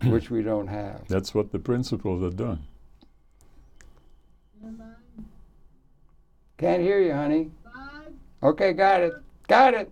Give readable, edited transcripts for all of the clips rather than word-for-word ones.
which we don't have. That's what the principles are doing. Can't hear you, honey. Okay, got it. Got it.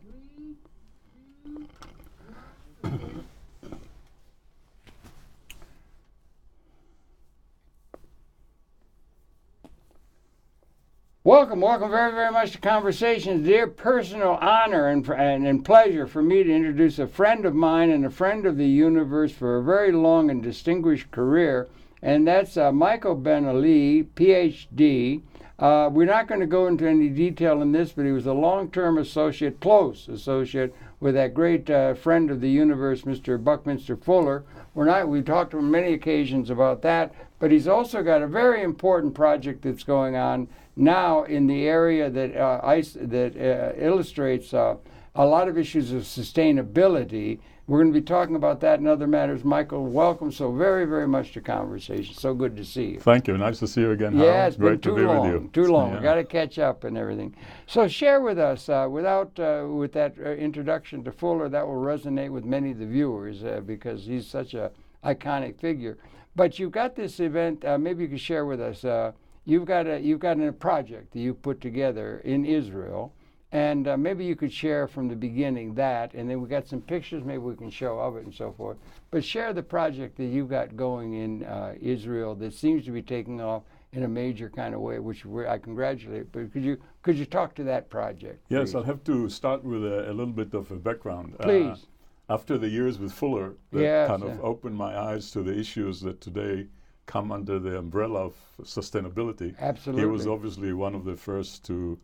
Welcome very, very much to Conversations. Dear personal honor and pleasure for me to introduce a friend of mine and a friend of the universe for a very long and distinguished career, and that's Michael Ben Eli, Phd. We're not going to go into any detail in this, but he was a long-term associate, close associate, with that great friend of the universe, Mr. Buckminster Fuller. We've talked on many occasions about that, but he's also got a very important project that's going on now in the area that illustrates a lot of issues of sustainability. We're going to be talking about that and other matters. Michael, welcome so very, very much to Conversation. So good to see you. Thank you. Nice to see you again, Yeah, Harold. it's Great been too to be long. with you. Too long. Yeah. We got to catch up and everything. So share with us, with that introduction to Fuller, that will resonate with many of the viewers because he's such a iconic figure. But you've got this event. Maybe you could share with us. You've got a project that you put together in Israel, and maybe you could share from the beginning that, and then we got some pictures maybe we can show of it and so forth. But share the project that you've got going in Israel that seems to be taking off in a major kind of way, which I congratulate. But could you talk to that project? Yes, please? I'll have to start with a little bit of a background. Please. After the years with Fuller, that Yes, kind of opened my eyes to the issues that today come under the umbrella of sustainability. Absolutely. He was obviously one of the first to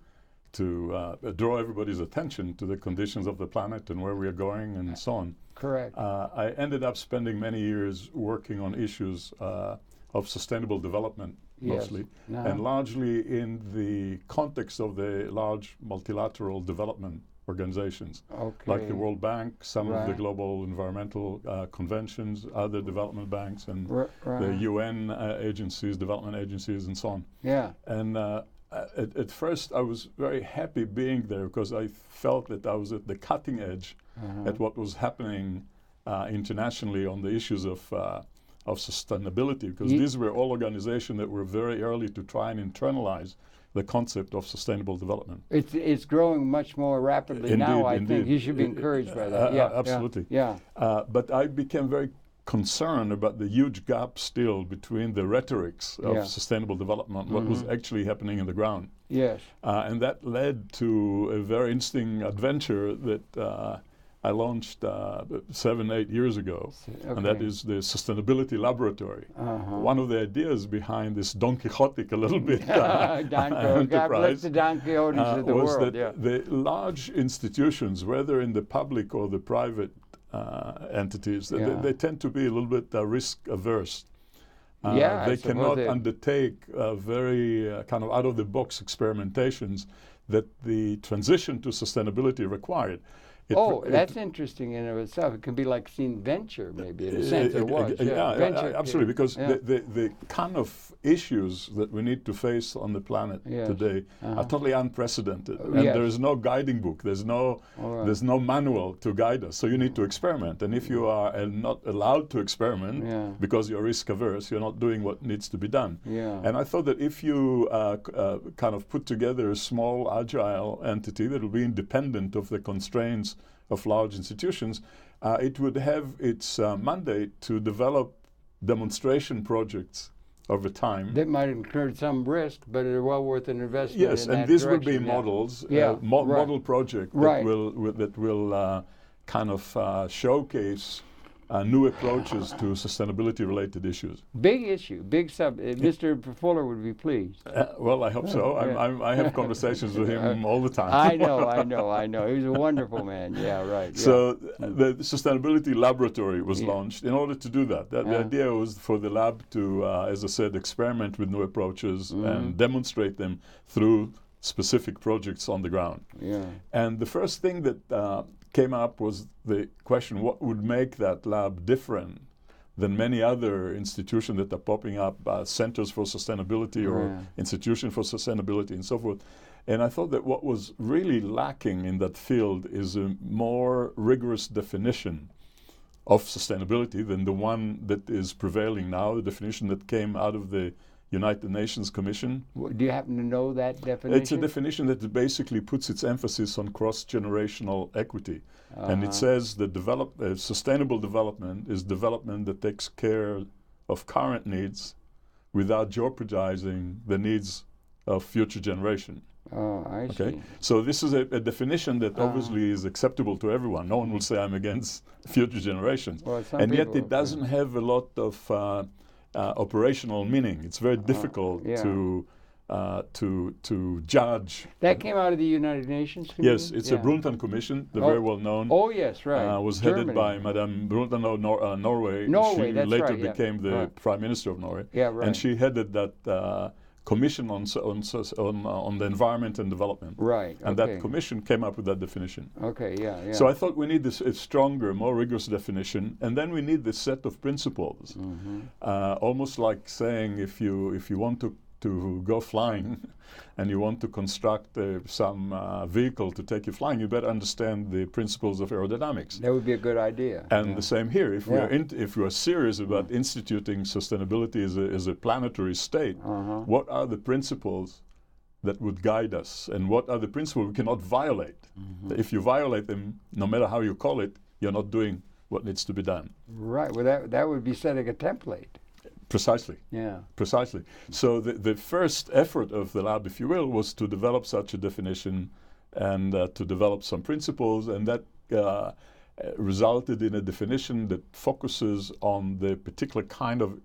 draw everybody's attention to the conditions of the planet and where we are going and so on. Correct. I ended up spending many years working on issues of sustainable development, mostly, Yes. and largely in the context of the large multilateral development organizations, Okay. like the World Bank, some of the Right. global environmental conventions, other development banks, and Right. the UN agencies, development agencies, and so on. Yeah. And at first, I was very happy being there because I felt that I was at the cutting edge at what was happening internationally on the issues of sustainability, because these were all organizations that were very early to try and internalize the concept of sustainable development. It's growing much more rapidly now. I think you should be encouraged by that. Yeah, absolutely. Yeah. But I became very concerned about the huge gap still between the rhetorics of sustainable development, what was actually happening in the ground. Yes. And that led to a very interesting adventure that I launched 7-8 years ago, and that is the Sustainability Laboratory. One of the ideas behind this Don Quixotic a little bit God bless the Don Quixotes of the was world. that the large institutions, whether in the public or the private entities, they tend to be a little bit risk averse. They cannot undertake very kind of out-of-the-box experimentations that the transition to sustainability required. That's interesting in and of itself. It can be like seeing venture, maybe, in a sense. It was. Venture, absolutely, because the kind of issues that we need to face on the planet today are totally unprecedented. And there is no guiding book. There's no manual to guide us. So you need to experiment. And if you are not allowed to experiment because you're risk averse, you're not doing what needs to be done. And I thought that if you kind of put together a small, agile entity that will be independent of the constraints of large institutions, it would have its mandate to develop demonstration projects over time. That might incur some risk, but they're well worth an investment. Yes, and these will be models, model project that will kind of showcase new approaches to sustainability-related issues. Big issue, big Mr. Fuller would be pleased. Well, I hope so. I have conversations with him all the time. I know. He's a wonderful man. Yeah, right. So the Sustainability Laboratory was launched in order to do that. The idea was for the lab to, as I said, experiment with new approaches and demonstrate them through specific projects on the ground. Yeah. And the first thing that came up was the question, what would make that lab different than many other institutions that are popping up, centers for sustainability or institutions for sustainability and so forth. And I thought that what was really lacking in that field is a more rigorous definition of sustainability than the one that is prevailing now, the definition that came out of the United Nations Commission. Do you happen to know that definition? It's a definition that basically puts its emphasis on cross-generational equity. And it says that sustainable development is development that takes care of current needs without jeopardizing the needs of future generation. Oh, I see. So this is a definition that obviously is acceptable to everyone. No one will say I'm against future generations. Well, and yet it doesn't have a lot of operational meaning. It's very difficult to judge. That came out of the United Nations Commission? Yes, it's a Brundtland Commission, very well known. Oh, yes, right. Was headed by Madame Brundtland of Norway. Norway, she that's later right, became the Prime Minister of Norway. Yeah, right. And she headed that commission on the environment and development. Right. And that commission came up with that definition. Okay, yeah. So I thought we need a stronger, more rigorous definition, and then we need this set of principles. Almost like saying if you want to go flying and you want to construct some vehicle to take you flying, you better understand the principles of aerodynamics. That would be a good idea. And the same here. If we are serious about instituting sustainability as a planetary state, what are the principles that would guide us, and what are the principles we cannot violate? If you violate them, no matter how you call it, you're not doing what needs to be done. Right. Well, that would be setting a template. Precisely. Yeah. Precisely. So the first effort of the lab, if you will, was to develop such a definition and to develop some principles, and that resulted in a definition that focuses on the particular kind of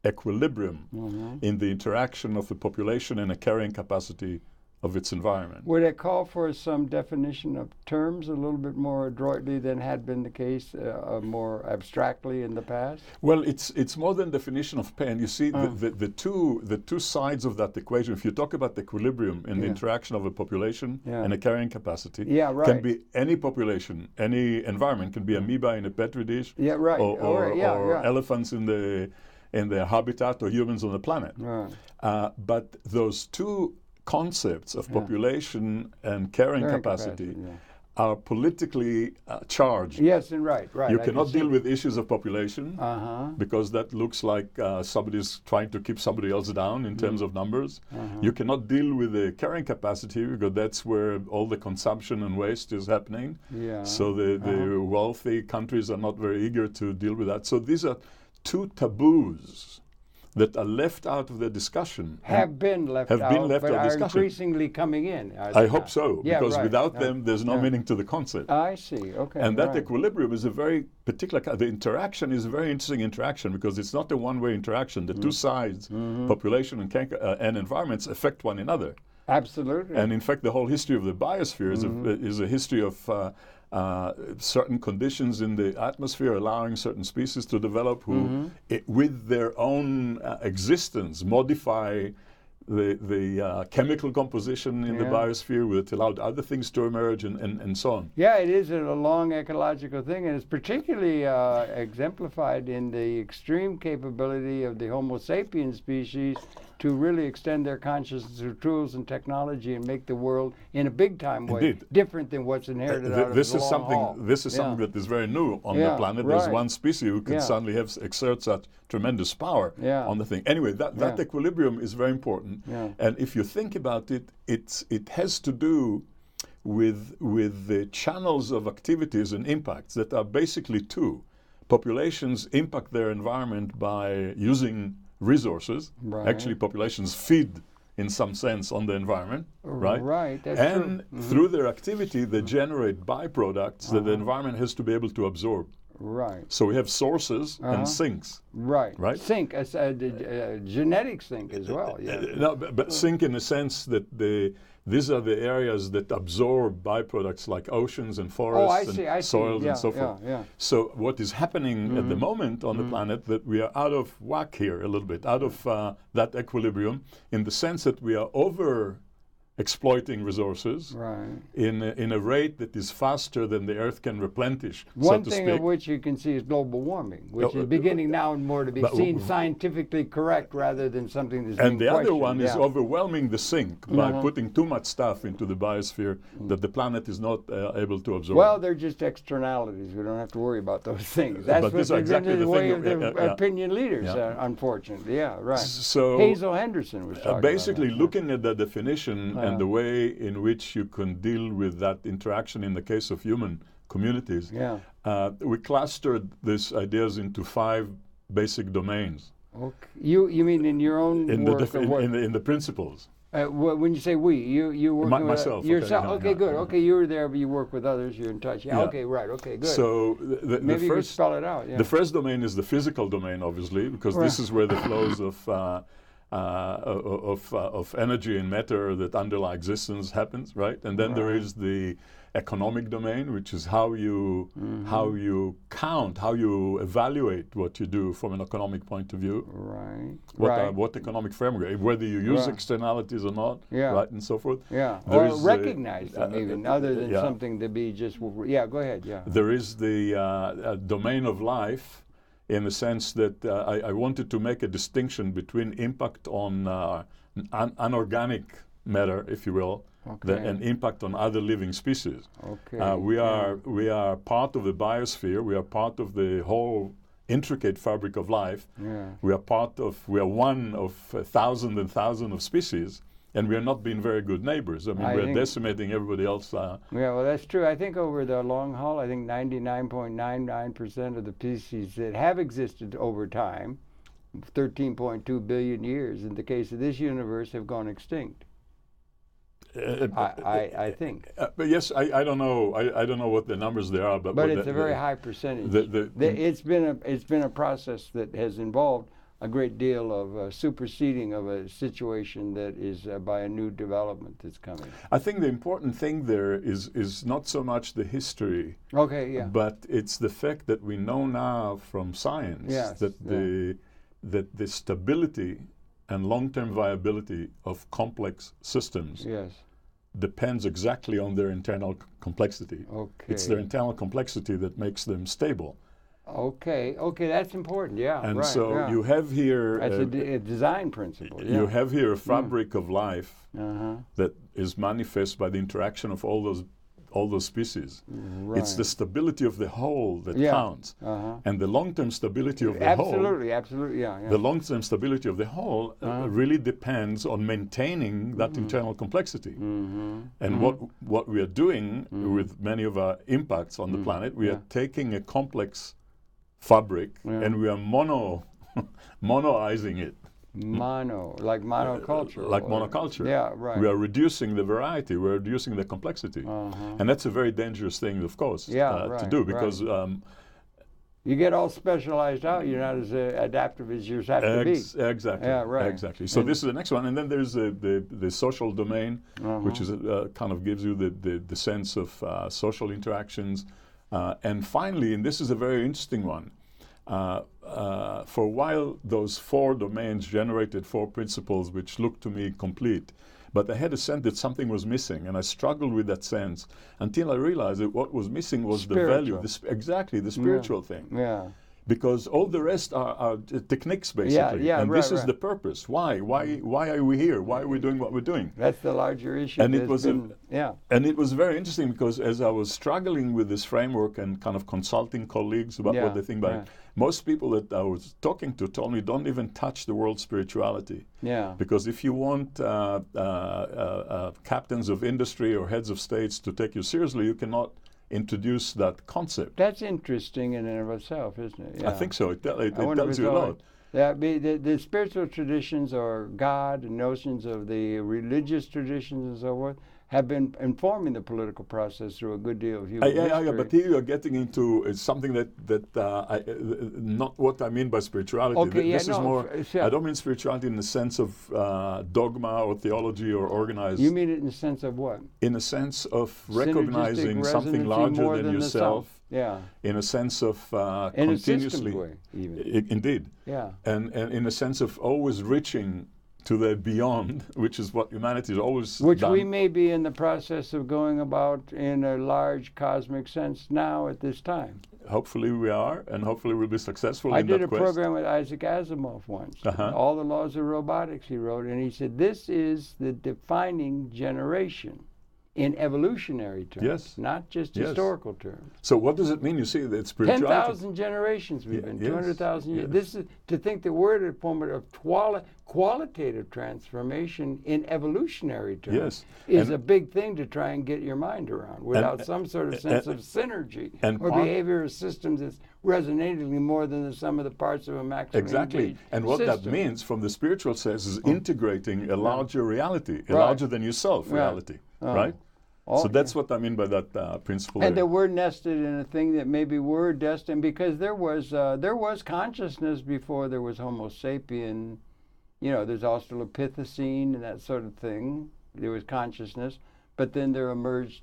equilibrium in the interaction of the population and a carrying capacity of its environment. Would it call for some definition of terms a little bit more adroitly than had been the case, more abstractly in the past? Well, it's more than definition of pain. You see, the two sides of that equation, if you talk about the equilibrium in the interaction of a population and a carrying capacity, can be any population, any environment, can be amoeba in a petri dish, or elephants in the habitat, or humans on the planet. But those two concepts of population and carrying capacity are politically charged. Yes, and right. You cannot deal with issues of population because that looks like somebody's trying to keep somebody else down in terms of numbers. You cannot deal with the carrying capacity because that's where all the consumption and waste is happening. So the wealthy countries are not very eager to deal with that. So these are two taboos that are left out of the discussion. Have been left out of discussion. Increasingly coming in. I hope so, because without them, there's no meaning to the concept. I see, okay. And that equilibrium is a very particular, the interaction is a very interesting interaction because it's not a one-way interaction. The two sides, population and environments, affect one another. Absolutely. And in fact, the whole history of the biosphere is a history of certain conditions in the atmosphere allowing certain species to develop who, with their own existence, modify the chemical composition in the biosphere that allowed other things to emerge and so on. Yeah, it is a long ecological thing, and it's particularly exemplified in the extreme capability of the Homo sapiens species to really extend their consciousness through tools and technology and make the world in a big-time way different than what's inherited out of the long haul. This is something that is very new on the planet. There's one species who can suddenly exert such tremendous power on the thing. Anyway, that equilibrium is very important. And if you think about it, it has to do with the channels of activities and impacts that are basically two. Populations impact their environment by using resources. Actually, populations feed, in some sense, on the environment, right? That's and true. Through their activity, they generate byproducts that the environment has to be able to absorb. Right. So we have sources and sinks. Right. Sink, a genetic sink as well. No, but sink in the sense that these are the areas that absorb byproducts like oceans and forests and soils and so forth. So what is happening at the moment on the planet, that we are out of whack here a little bit, out of that equilibrium, in the sense that we are exploiting resources in a rate that is faster than the Earth can replenish. One thing of which you can see is global warming, which is beginning now more to be seen scientifically correct rather than something that's being questioned. And the other one is overwhelming the sink by putting too much stuff into the biosphere that the planet is not able to absorb. Well, they're just externalities. We don't have to worry about those things. That's what exactly the way of the opinion leaders, unfortunately. Yeah, right. So Hazel Henderson was talking basically about that. looking at the definition and the way in which you can deal with that interaction in the case of human communities, we clustered these ideas into 5 basic domains. Okay. You mean in your own work? In the principles. When you say we, you work with myself. Yourself. Okay, good. Okay, you were there, but you work with others. You're in touch. Yeah. Okay, right. Okay, good. So maybe you could spell it out. Yeah. The first domain is the physical domain, obviously, because this is where the flows of energy and matter that underlie existence happens, right? And then there is the economic domain, which is how you count, how you evaluate what you do from an economic point of view. Right. What economic framework, whether you use externalities or not, right, and so forth. Yeah. Or recognize them even, other than something to be just. Yeah. Go ahead. Yeah. There is the domain of life, in the sense that I wanted to make a distinction between impact on anorganic matter, if you will, and impact on other living species. We are part of the biosphere. We are part of the whole intricate fabric of life. We are one of thousands and thousands of species. And we are not being very good neighbors. I mean, we're decimating everybody else. Yeah, well, that's true. I think over the long haul, I think 99.99% of the species that have existed over time, 13.2 billion years, in the case of this universe, have gone extinct. I think. But yes, I don't know. I don't know what the numbers there are, but it's a very high percentage. It's been a process that has involved a great deal of superseding of a situation that is by a new development that's coming. I think the important thing there is not so much the history, but it's the fact that we know now from science that the stability and long-term viability of complex systems depends exactly on their internal complexity. It's their internal complexity that makes them stable. Okay, that's important, And so you have here... That's a design principle, You have here a fabric of life that is manifest by the interaction of all those species. It's the stability of the whole that counts. And the long-term stability of the whole... Absolutely, The long-term stability of the whole really depends on maintaining that internal complexity. And what we are doing with many of our impacts on the planet, we are taking a complex fabric and we are monoizing it. Like monoculture. Like monoculture. Yeah, right. We are reducing the variety, we're reducing the complexity. And that's a very dangerous thing, of course, to do, because you get all specialized out, you're not as adaptive as you have to be. Exactly. Yeah, right. Exactly. So this is the next one. And then there's the social domain, which is kind of gives you the sense of social interactions. And finally, and this is a very interesting one, for a while those 4 domains generated 4 principles which looked to me complete. But I had a sense that something was missing, and I struggled with that sense until I realized that what was missing was the value, the spiritual thing. Because all the rest are techniques, basically. And this is the purpose. Why are we here? Why are we doing what we're doing? That's the larger issue. And it was very interesting, because as I was struggling with this framework and kind of consulting colleagues about what they think about it, most people that I was talking to told me, don't even touch the word spirituality. Because if you want captains of industry or heads of states to take you seriously, you cannot introduce that concept. That's interesting in and of itself, isn't it? I think so. It tells you a lot. The spiritual traditions or God and notions of the religious traditions and so forth have been informing the political process through a good deal of human history. But here you're getting into something that not what I mean by spirituality. This is more. I don't mean spirituality in the sense of dogma or theology or organized. You mean it in the sense of what? In the sense of recognizing something larger than yourself. In a sense of continuously. In a systems way, even. Indeed. And in a sense of always reaching to the beyond, which is what humanity has always which done. we may be in the process of going about in a large cosmic sense now at this time. Hopefully we are, and hopefully we'll be successful I in that did a quest. program with Isaac Asimov once. All the Laws of Robotics he wrote, and he said this is the defining generation in evolutionary terms, not just historical terms. So what does it mean? You see, that spirituality. 10,000 generations we've been, 200,000 years. This is to think that we're at a moment of qualitative transformation in evolutionary terms is a big thing to try and get your mind around without some sort of sense of synergy or behavioral systems that's resonating more than the sum of the parts of a maximum. Exactly. And what that means from the spiritual sense is integrating a larger reality, a larger than yourself reality, right? So that's what I mean by that principle. And that we're nested in a thing that maybe we're destined, because there was consciousness before there was Homo sapien. You know, there's Australopithecine and that sort of thing. There was consciousness, but then there emerged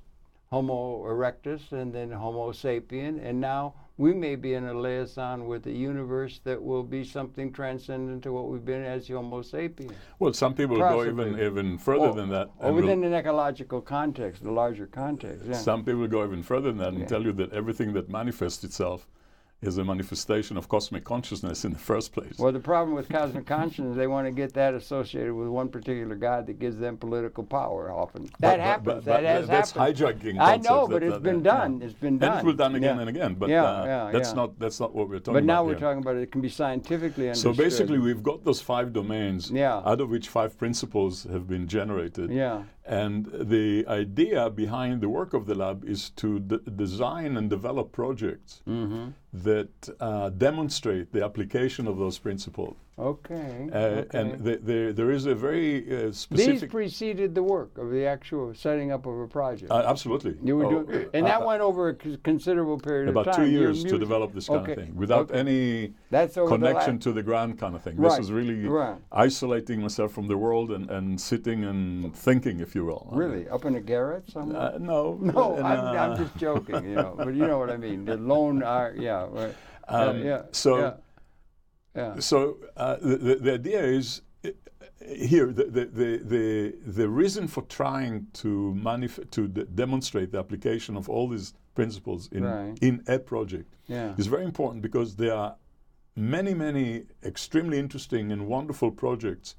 Homo erectus and then Homo sapien, and now we may be in a liaison with the universe that will be something transcendent to what we've been as Homo sapien. Well, some people go even further than that. Or within an ecological context, the larger context. Yeah. Some people go even further than that and tell you that everything that manifests itself is a manifestation of cosmic consciousness in the first place. Well, the problem with cosmic consciousness, they want to get that associated with one particular God that gives them political power often. That happens. That has that's happened. Hijacking I know, but it's been done. It's been done. And it's been done again and again. But that's not what we're talking about. But now we're talking about it can be scientifically understood. So basically, we've got those 5 domains, out of which 5 principles have been generated. Yeah. And the idea behind the work of the lab is to design and develop projects that demonstrate the application of those principles. Okay. And there is a very specific... These preceded the work of the actual setting up of a project. Absolutely. You were doing, and that went over a considerable period of time. About 2 years to develop this kind of thing, without any connection to the ground kind of thing. This is really isolating myself from the world and sitting and thinking, if you will. Really? Up in a garret somewhere? No. No, I'm just joking, you know. But you know what I mean. The lone, So the idea is here the reason for trying to demonstrate the application of all these principles in a project is very important, because there are many extremely interesting and wonderful projects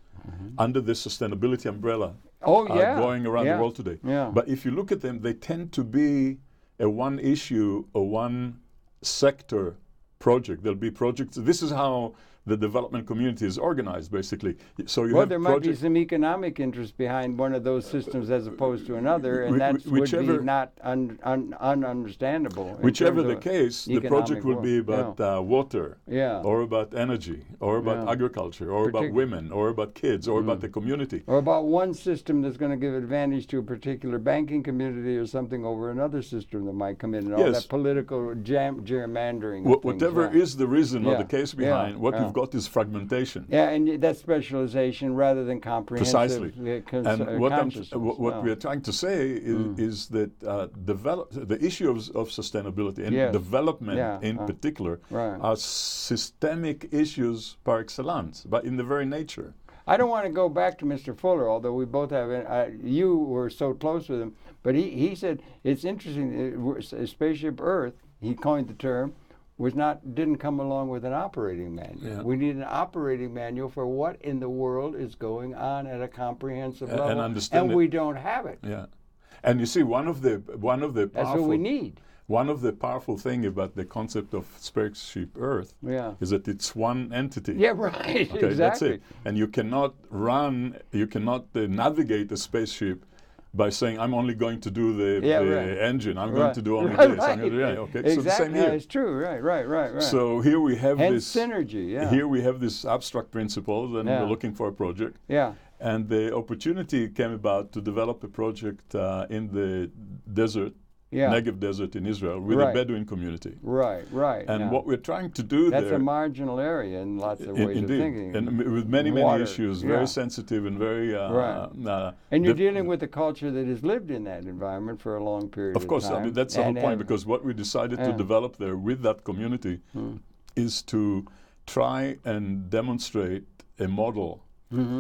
under the sustainability umbrella going around the world today. But if you look at them, they tend to be a one issue or one sector project. There'll be projects. This is how the development community is organized, basically. So you have there might be some economic interest behind one of those systems as opposed to another, and that would be not ununderstandable. Whichever the case, the project will be about water, or about energy, or about agriculture, or about women, or about kids, or about the community. Or about one system that's going to give advantage to a particular banking community or something over another system that might come in, and all that political gerrymandering. Whatever is the reason or the case behind, what you've got is fragmentation. Yeah, and that's specialization rather than comprehensive. Precisely. And what we are trying to say is that the issue of sustainability and development in particular are systemic issues par excellence, but in the very nature. I don't want to go back to Mr. Fuller, although we both have. You were so close with him, but he said it's interesting. Spaceship Earth, he coined the term, didn't come along with an operating manual. Yeah. We need an operating manual for what in the world is going on at a comprehensive level, and we don't have it. Yeah, and you see, one of the that's what we need. One of the powerful thing about the concept of Spaceship Earth is that it's one entity. Yeah, right. Okay, exactly. That's it. And you cannot navigate a spaceship by saying, I'm only going to do the engine. I'm going to do only this. Okay. Exactly. So the same here. It's true. Right. So here we have this synergy. Yeah. Here we have this abstract principles, and we're looking for a project. Yeah. And the opportunity came about to develop a project in the desert. Negev Desert in Israel with a Bedouin community. Right. And what we're trying to do that's a marginal area in lots of ways of thinking. And with many issues, very sensitive and very... and you're dealing with a culture that has lived in that environment for a long period of time. Of course, I mean, that's the whole point, because what we decided to develop there with that community is to try and demonstrate a model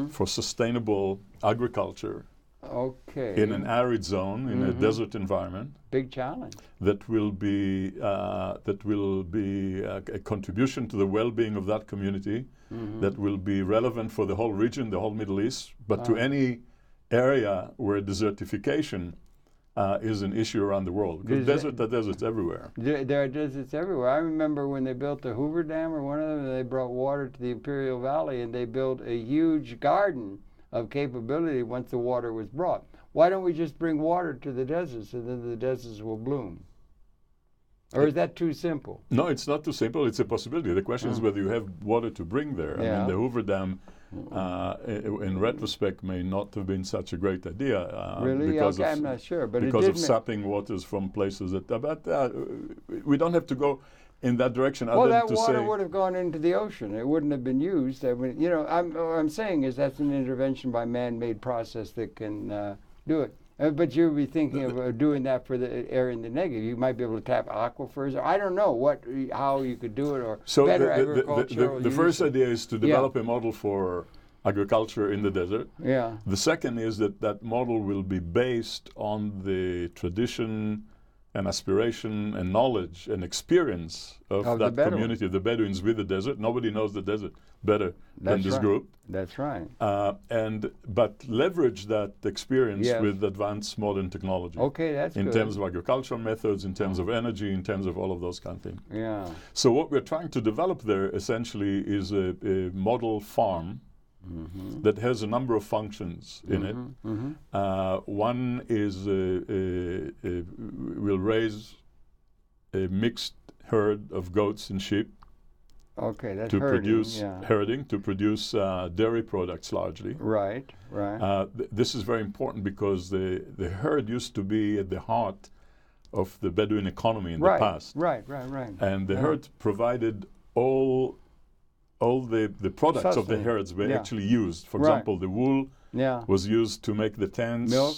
for sustainable agriculture. Okay. In an arid zone, in a desert environment. Big challenge. That will be a contribution to the well-being of that community. That will be relevant for the whole region, the whole Middle East, but to any area where desertification is an issue around the world. Because there are deserts everywhere. There are deserts everywhere. I remember when they built the Hoover Dam, or one of them, they brought water to the Imperial Valley, and they built a huge garden of capability once the water was brought. Why don't we just bring water to the deserts, and then the deserts will bloom? Or is that too simple? No, it's not too simple. It's a possibility. The question is whether you have water to bring there. I mean, the Hoover Dam, in retrospect, may not have been such a great idea. Really? Because I'm not sure. But because of sapping waters from places that... But we don't have to go in that direction. Well, that water would have gone into the ocean. It wouldn't have been used. I mean, you know, what I'm saying is that's an intervention by man-made process that can do it. But you'd be thinking of doing that for the area in the negative. You might be able to tap aquifers, or I don't know how you could do it, or better agricultural. The first idea is to develop a model for agriculture in the desert. Yeah. The second is that model will be based on the tradition and aspiration and knowledge and experience of that community, the Bedouins with the desert. Nobody knows the desert better than this group. That's right. But leverage that experience with advanced modern technology. Okay, that's in terms of agricultural methods, in terms of energy, in terms of all of those kind of things. Yeah. So what we're trying to develop there essentially is a model farm that has a number of functions in it. One is we'll raise a mixed herd of goats and sheep. Okay, that's to produce herding, to produce dairy products largely. Right, right. This is very important because the herd used to be at the heart of the Bedouin economy in the past. Right. And the herd provided all the products of the herds were actually used. For example, the wool was used to make the tents. Milk,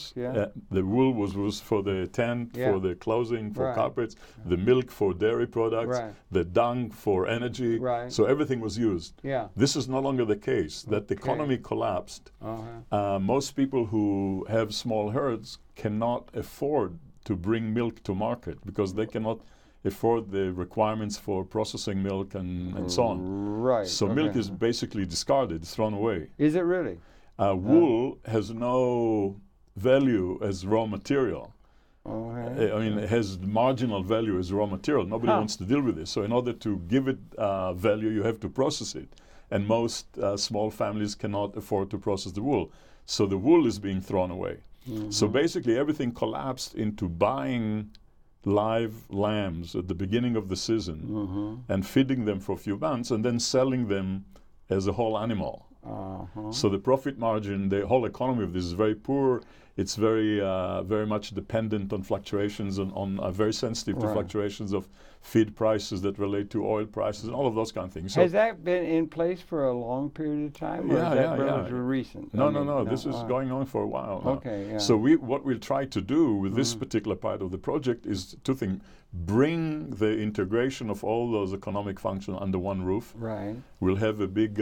the wool was used for the tent, for the clothing, for carpets. The milk for dairy products. The dung for energy. So everything was used. This is no longer the case. That economy collapsed. Most people who have small herds cannot afford to bring milk to market because they cannot afford the requirements for processing milk and so on. So milk is basically discarded, thrown away. Is it really? Wool has no value as raw material. I mean, it has marginal value as raw material. Nobody wants to deal with this. So in order to give it value, you have to process it. And most small families cannot afford to process the wool. So the wool is being thrown away. So basically everything collapsed into buying live lambs at the beginning of the season and feeding them for a few months and then selling them as a whole animal. So the profit margin, the whole economy of this is very poor. It's very much dependent on fluctuations and very sensitive to fluctuations of feed prices that relate to oil prices and all of those kind of things. So has that been in place for a long period of time, or is that relatively recent? No. This is going on for a while now. So what we'll try to do with this particular part of the project is two things. Bring the integration of all those economic functions under one roof. We'll have a big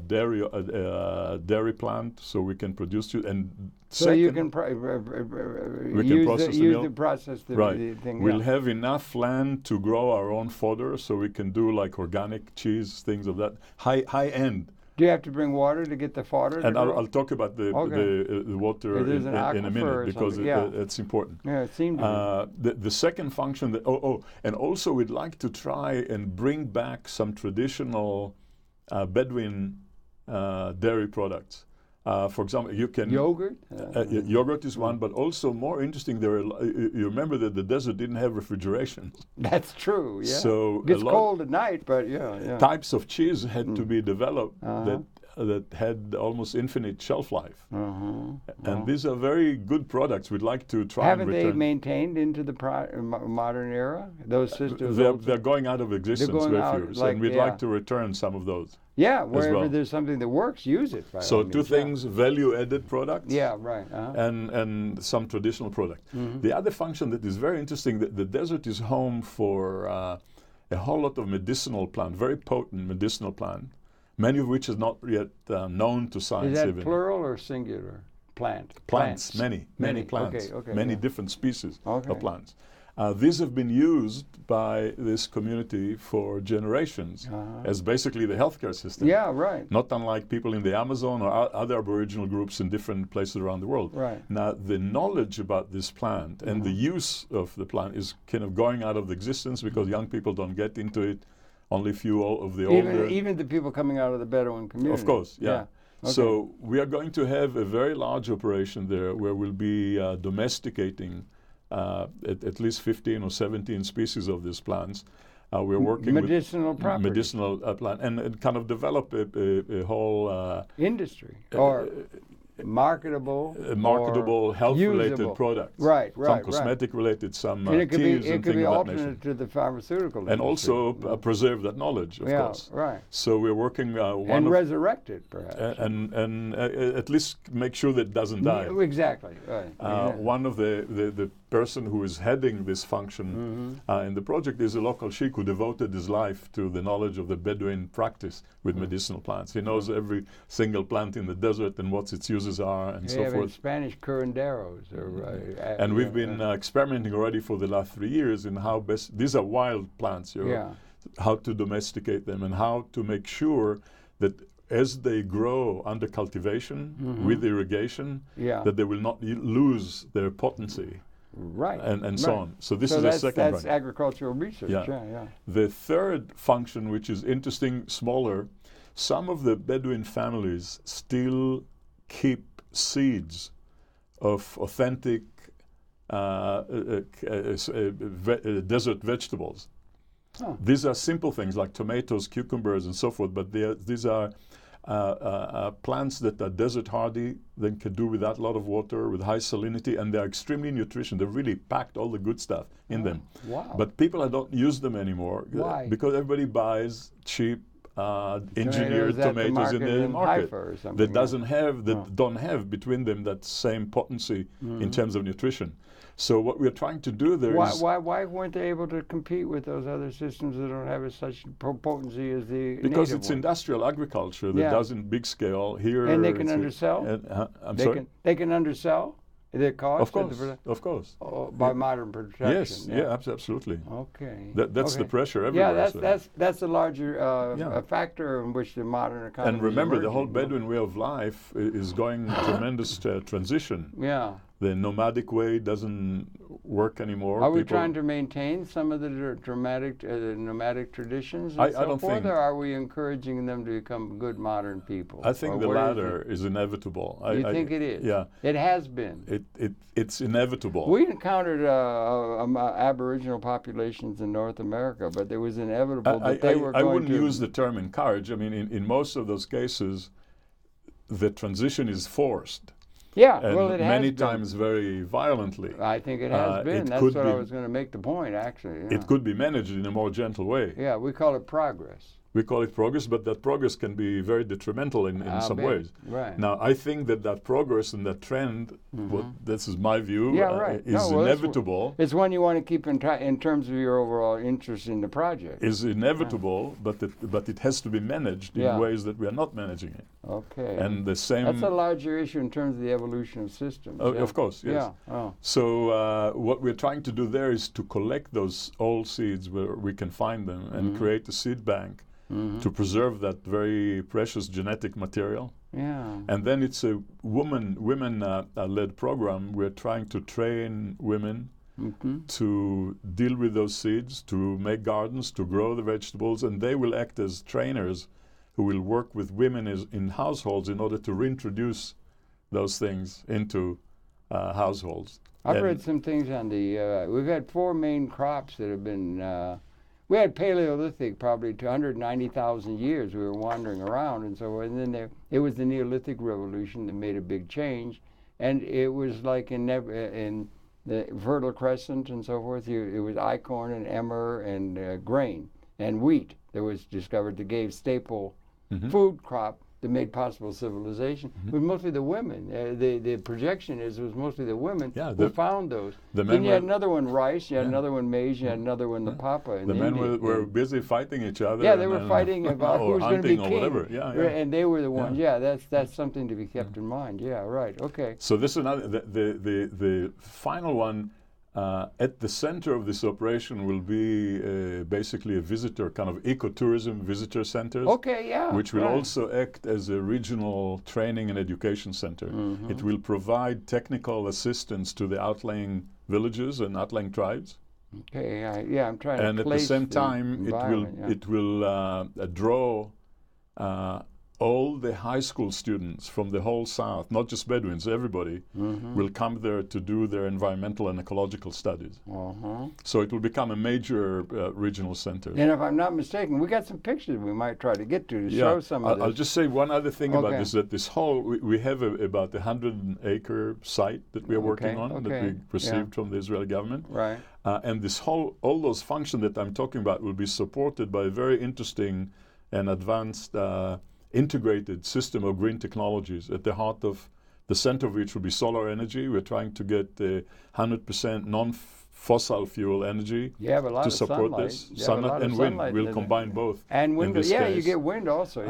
dairy plant so we can produce it. And so you can process the thing. We'll have enough land to grow our own fodder so we can do like organic cheese, things of that. High end. Do you have to bring water to get the fodder? And I'll talk about the water in a minute because it's important. Yeah, it seemed to be. The second function, and also we'd like to try and bring back some traditional Bedouin dairy products. For example, you can... Yogurt? Yogurt is one, but also more interesting, you remember that the desert didn't have refrigeration. That's true, yeah. So it gets cold at night, but types of cheese had to be developed that had almost infinite shelf life. And these are very good products. We'd like to try and return. Haven't they maintained into the modern era? Those systems? They're going out of existence with years, and we'd like to return some of those. Yeah, wherever there's something that works, use it. So two things, value-added products and some traditional products. The other function that is very interesting, the desert is home for a whole lot of medicinal plant, very potent medicinal plant, many of which is not yet known to science. Is that even. plural or singular? Plants. Many plants. Okay, many different species of plants. These have been used by this community for generations as basically the healthcare system. Yeah, right. Not unlike people in the Amazon or other Aboriginal groups in different places around the world. Right. Now, the knowledge about this plant and the use of the plant is kind of going out of existence because young people don't get into it. Only few of the older. Even the people coming out of the Bedouin community. Of course, yeah. Okay. So we are going to have a very large operation there where we'll be domesticating at least 15 or 17 species of these plants. We're working medicinal with medicinal plant and kind of develop a whole industry or marketable, health-related products. Right. Some cosmetic-related, some and it could teas be, and things of that alternate nature. to the pharmaceutical industry. And also preserve that knowledge, of course. Right. So we're working and resurrect it, perhaps. And at least make sure that it doesn't die. Exactly. Right. One of the person who is heading this function in the project is a local sheikh who devoted his life to the knowledge of the Bedouin practice with medicinal plants. He knows every single plant in the desert and what its uses are and so forth. Spanish curanderos. And we've been experimenting already for the last 3 years in how best, these are wild plants, how to domesticate them and how to make sure that as they grow under cultivation with irrigation, that they will not lose their potency. Right. And so on. So this is the second that's agricultural research. Yeah. The third function, which is interesting, smaller, some of the Bedouin families still keep seeds of authentic desert vegetables. These are simple things like tomatoes, cucumbers, and so forth, but these are plants that are desert hardy, they can do without a lot of water, with high salinity, and they're extremely nutrition. They've really packed all the good stuff in them. Wow. But people don't use them anymore. Why? Because everybody buys cheap engineered tomatoes in the market that don't have between them that same potency in terms of nutrition. So what we're trying to do there is... Why weren't they able to compete with those other systems that don't have such potency as the Because native it's one? industrial agriculture that does in big scale. Here, and they can undersell? They can undersell their cost? Of course. By modern production? Yes, absolutely. Okay. That's the pressure everywhere. Yeah, that's a larger factor in which the modern economy And remember, is the whole Bedouin way of life is going tremendous transition. Yeah. The nomadic way doesn't work anymore. Are we trying to maintain some of the nomadic traditions and so forth, or are we encouraging them to become good modern people? I think the latter is inevitable. You think it is? Yeah. It has been. It's inevitable. We encountered Aboriginal populations in North America, but it was inevitable that they were going to... I wouldn't use the term encourage. I mean, in most of those cases, the transition is forced. Yeah, and well, it has many been. times very violently. I think it has been. That's what I was going to make the point, actually. Yeah. It could be managed in a more gentle way. Yeah, we call it progress. We call it progress, but that progress can be very detrimental in some ways. Right. Now, I think that progress and that trend, this is my view, is inevitable. It's one you want to keep in terms of your overall interest in the project. Is inevitable, but it has to be managed in ways that we are not managing it. Okay. And the same... That's a larger issue in terms of the evolution of systems. Of course, yes. Yeah. So what we're trying to do there is to collect those old seeds where we can find them and create a seed bank to preserve that very precious genetic material. Yeah. And then it's a women-led program. We're trying to train women to deal with those seeds, to make gardens, to grow the vegetables, and they will act as trainers who will work with women in households in order to reintroduce those things into households. I've read some things on the, we've had 4 main crops that have been, we had Paleolithic probably 290,000 years. We were wandering around and so on. And then it was the Neolithic Revolution that made a big change. And it was like in the Fertile Crescent and so forth, it was acorn and emmer and grain and wheat that was discovered that gave staple food crop that made possible civilization was mostly the women. The projection is it was mostly the women who found those. Then you had another one, rice. You had another one, maize. You had another one, the papa. The men were busy fighting each other. Yeah, they were fighting about who was going to be king. Whatever. And they were the ones. Yeah, that's something to be kept in mind. Yeah, right. Okay. So this is another. The final one. At the center of this operation will be basically a visitor, kind of ecotourism visitor centers. Okay, yeah. Which will also act as a regional training and education center. It will provide technical assistance to the outlying villages and outlying tribes. Okay, I'm trying to and at the same time, it will draw all the high school students from the whole South, not just Bedouins, everybody, will come there to do their environmental and ecological studies. So it will become a major regional center. And if I'm not mistaken, we got some pictures we might try to get to show some of this. I'll just say one other thing about this, that this whole, we have about a 100-acre site that we are working on, that we received from the Israeli government. Right. And this all those functions that I'm talking about will be supported by a very interesting and advanced integrated system of green technologies, at the heart of the center of which will be solar energy. We're trying to get 100% non-fossil fuel energy to support this. Sunlight and wind. We'll combine both. And wind, you get wind also.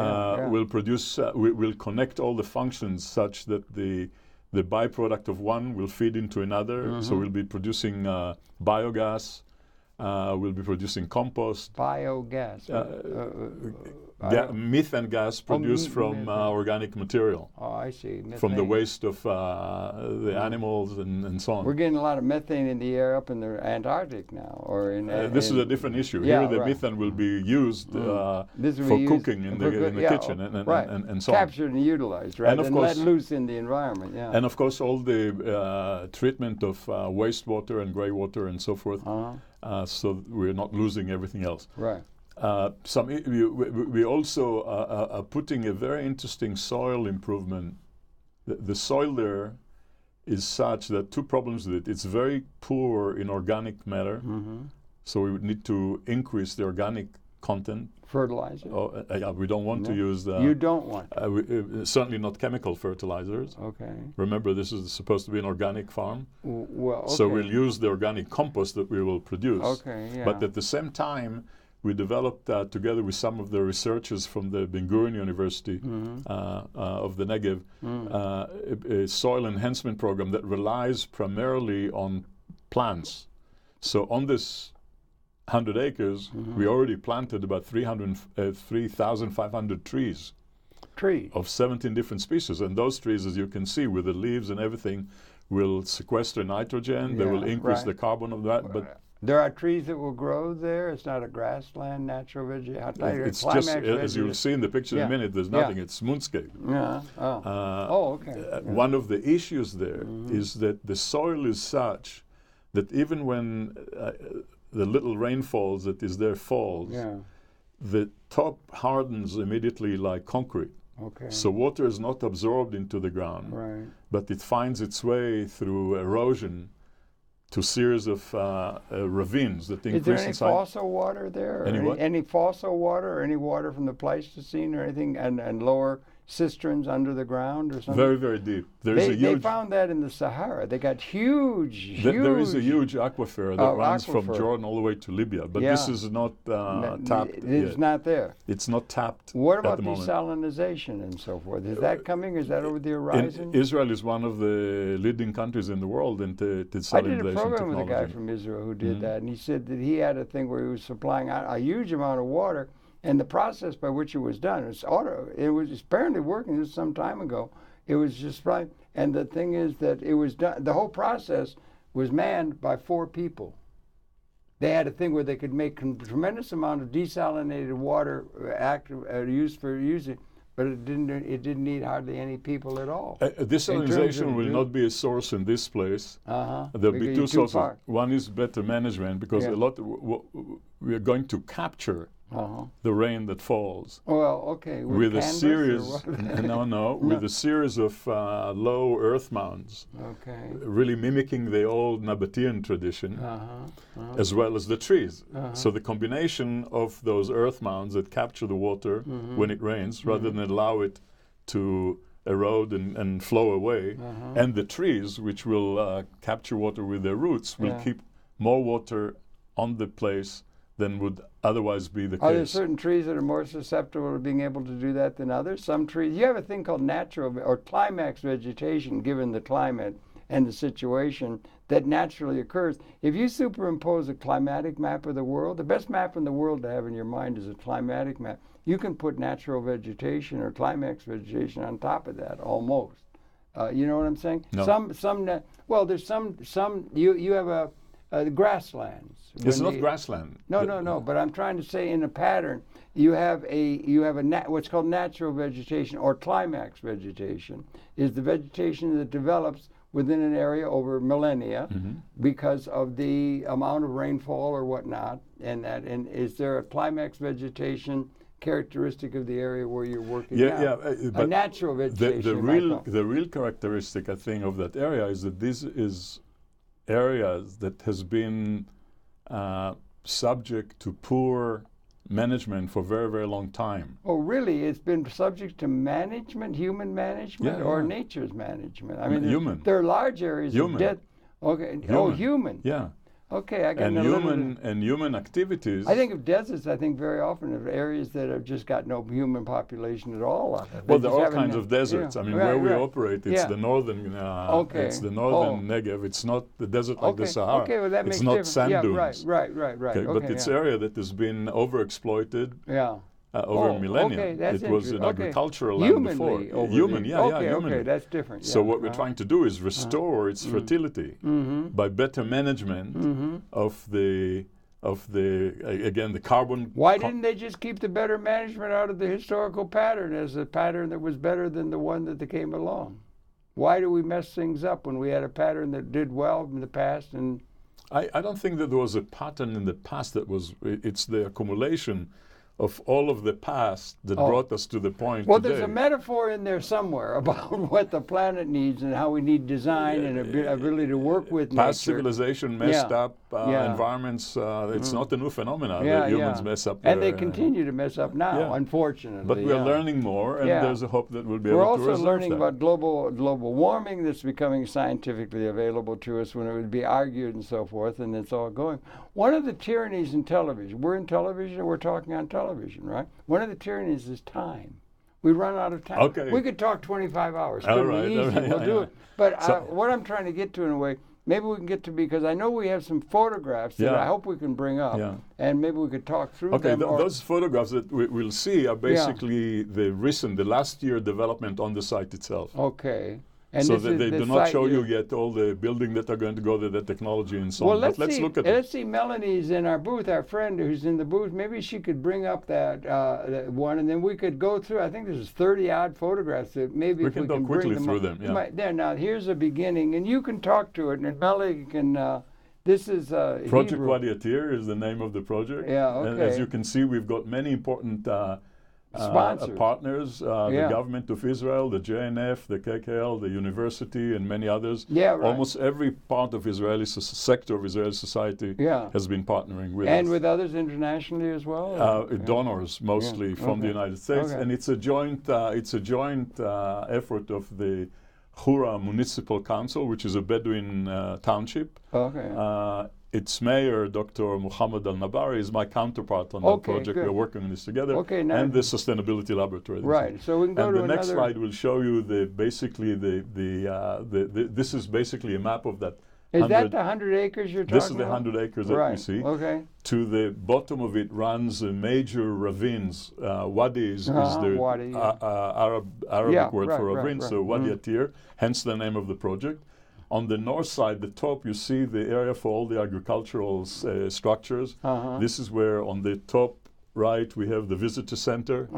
We'll produce, we'll connect all the functions such that the byproduct of one will feed into another. So we'll be producing biogas. We'll be producing compost. Biogas. Methane gas produced from organic material. Oh, I see. Methane. From the waste of the animals and so on. We're getting a lot of methane in the air up in the Antarctic now, or in. This is a different issue. Here, the methane will be used for cooking in the kitchen and so on. Captured and utilized, right? And let loose in the environment. Yeah. And of course, all the treatment of wastewater and grey water and so forth. So we're not losing everything else. Right. We also are putting a very interesting soil improvement. The soil there is such that two problems with it. It's very poor in organic matter, so we would need to increase the organic content. Fertilizer? We don't want to use... you don't want certainly not chemical fertilizers. Okay. Remember, this is supposed to be an organic farm. Well, okay. So we'll use the organic compost that we will produce. Okay, yeah. But at the same time, we developed, together with some of the researchers from the Ben Gurion University of the Negev, a soil enhancement program that relies primarily on plants. So on this 100 acres, we already planted about 3,500 trees. Of 17 different species. And those trees, as you can see, with the leaves and everything, will sequester nitrogen. They will increase the carbon of that. But there are trees that will grow there. It's not a grassland, natural vegetation. It's just, as you'll see in the picture in a minute, there's nothing. It's moonscape. Yeah. Okay. One of the issues there is that the soil is such that even when the little rainfalls that is there falls, the top hardens immediately like concrete. Okay. So water is not absorbed into the ground, but it finds its way through erosion to series of ravines that increase in size. Is there any fossil water there? Any fossil water or any water from the Pleistocene or anything, and lower cisterns under the ground or something? Very, very deep. They found that in the Sahara. They got huge. There is a huge aquifer that runs from Jordan all the way to Libya, but this is not tapped It's not there. It's not tapped. What about desalinization and so forth? Is that coming? Is that over the horizon? Israel is one of the leading countries in the world in desalinization technology. I did a program with a guy from Israel who did that, and he said that he had a thing where he was supplying a huge amount of water. And the process by which it was done, it was apparently working this some time ago. It was just right. And the thing is that it was done, the whole process was manned by 4 people. They had a thing where they could make a tremendous amount of desalinated water used for using, but it didn't need hardly any people at all. Desalinization will not be a source in this place. There'll be 2 sources. One is better management, because we are going to capture the rain that falls. Well, okay. With a series, with a series of low earth mounds. Okay. Really mimicking the old Nabatean tradition, as well as the trees. So the combination of those earth mounds that capture the water when it rains, rather than allow it to erode and flow away, and the trees, which will capture water with their roots, will keep more water on the place than would otherwise be the case. Are there certain trees that are more susceptible to being able to do that than others? Some trees, you have a thing called natural or climax vegetation, given the climate and the situation that naturally occurs. If you superimpose a climatic map of the world, the best map in the world to have in your mind is a climatic map. You can put natural vegetation or climax vegetation on top of that, almost. You know what I'm saying? No. There's some. You have grasslands. It's not grassland. No. But I'm trying to say, in a pattern, you have what's called natural vegetation or climax vegetation. Is the vegetation that develops within an area over millennia because of the amount of rainfall or whatnot, and is there a climax vegetation characteristic of the area where you're working now? A natural vegetation. The real characteristic, I think, of that area is that this is areas that has been subject to poor management for a very, very long time. Oh, really? It's been subject to management, human management, or nature's management? I mean, human. There are large areas of death. Okay. Human. Oh, human. Yeah. Okay, I got human activities. I think of deserts. I think very often of areas that have just got no human population at all. Well, there are all kinds of deserts. I mean, where we operate, it's the northern. It's the northern Negev. It's not the desert like the Sahara. Okay, well that makes it's not sand dunes. Right. Okay, but it's area that has been overexploited. Over millennia. Okay, that's it was an agricultural land before. Human, human. Okay, that's different. So what we're trying to do is restore its fertility by better management of the carbon. Why didn't they just keep the better management out of the historical pattern as a pattern that was better than the one that came along? Why do we mess things up when we had a pattern that did well in the past? And I don't think that there was a pattern in the past that was. It's the accumulation of all of the past that brought us to the point today. Well, there's a metaphor in there somewhere about what the planet needs and how we need design and ability to work with nature. Past civilization messed up environments. It's not a new phenomenon that humans mess up. And they continue to mess up now, unfortunately. But we're learning more, and there's a hope that we'll be able to resolve that. We're also learning about global warming that's becoming scientifically available to us when it would be argued and so forth, and it's all going. One of the tyrannies in television, we're in television, we're talking on television, right? One of the tyrannies is time. We run out of time. Okay. We could talk 25 hours. Could be easy. We'll do it. But what I'm trying to get to in a way, maybe we can get to, because I know we have some photographs that I hope we can bring up, and maybe we could talk through them. Okay, those photographs that we'll see are basically the last year development on the site itself. Okay. And so they do not show you yet all the building that are going to go there, the technology and so on. Let's look at it. Let's see, Melanie's in our booth, our friend who's in the booth. Maybe she could bring up that one, and then we could go through. I think there's 30-odd photographs that maybe we can go quickly through them. There, now here's a beginning, and you can talk to it, and Melanie can. This is Project Wadi Atir is the name of the project. Yeah, okay. And as you can see, we've got many important partners, the government of Israel, the JNF, the KKL, the university, and many others. Yeah, right. Almost every part of Israeli sector of Israeli society has been partnering with us. And with others internationally as well? Donors mostly from the United States. And it's a joint effort of the Hura Municipal Council, which is a Bedouin township. Its mayor, Dr. Muhammad Al-Nabari, is my counterpart on that project. Good. We're working on this together. And the Sustainability Laboratory. Right. So we can go to the next slide will show you this is basically a map of that. Is that the 100 acres you're talking about? This is the 100 acres that we see. Okay. To the bottom of it runs major ravines. Wadi is the Arabic word for ravine, so Wadi Atir, hence the name of the project. On the north side, the top, you see the area for all the agricultural structures. This is where on the top right we have the visitor center.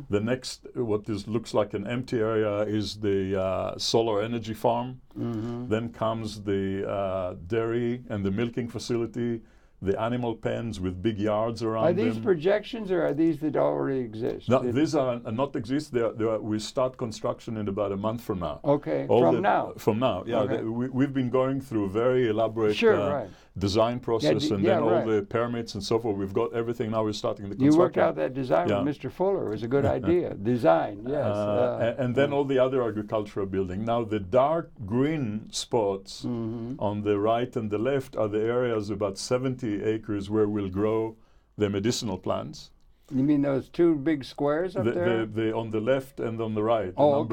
The next, looks like an empty area, is the solar energy farm. Then comes the dairy and the milking facility, the animal pens with big yards around them. Are these projections or are these that already exist? No, these are not exist. We start construction in about a month from now. Okay, from now? From now, yeah. Okay. We've been going through very elaborate design process and then all the permits and so forth. We've got everything now. We're starting the construction. You worked out that design with Mr. Fuller. It was a good idea. Design, yes. And then all the other agricultural building. Now the dark green spots on the right and the left are the areas about 70 acres where we'll grow the medicinal plants. You mean those two big squares up there? The on the left and on the right. Oh,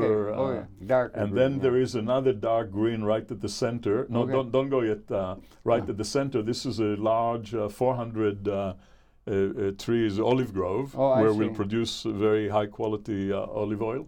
dark. And then there is another dark green right at the center. No, don't go yet. Right at the center. This is a large 400 trees olive grove where we'll produce very high quality olive oil.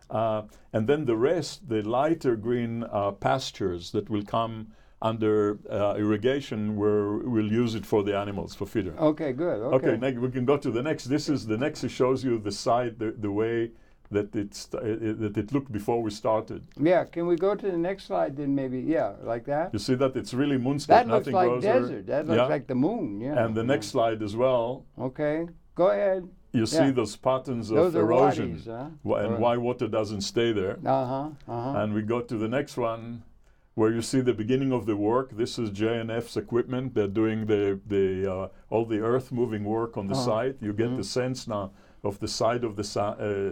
And then the rest, the lighter green pastures that will come under irrigation, where we'll use it for the animals, for feeder. Okay, good. Okay, we can go to the next. This is the next. It shows you the site, the way that it looked before we started. Yeah, can we go to the next slide then maybe? Yeah, like that. You see that it's really moonscape. That looks like desert. That looks like the moon. Yeah. And the next slide as well. Okay, go ahead. You see those patterns of erosion and why water doesn't stay there. And we go to the next one, where you see the beginning of the work. This is J&F's equipment. They're doing all the earth-moving work on the site. You get the sense now of the side of the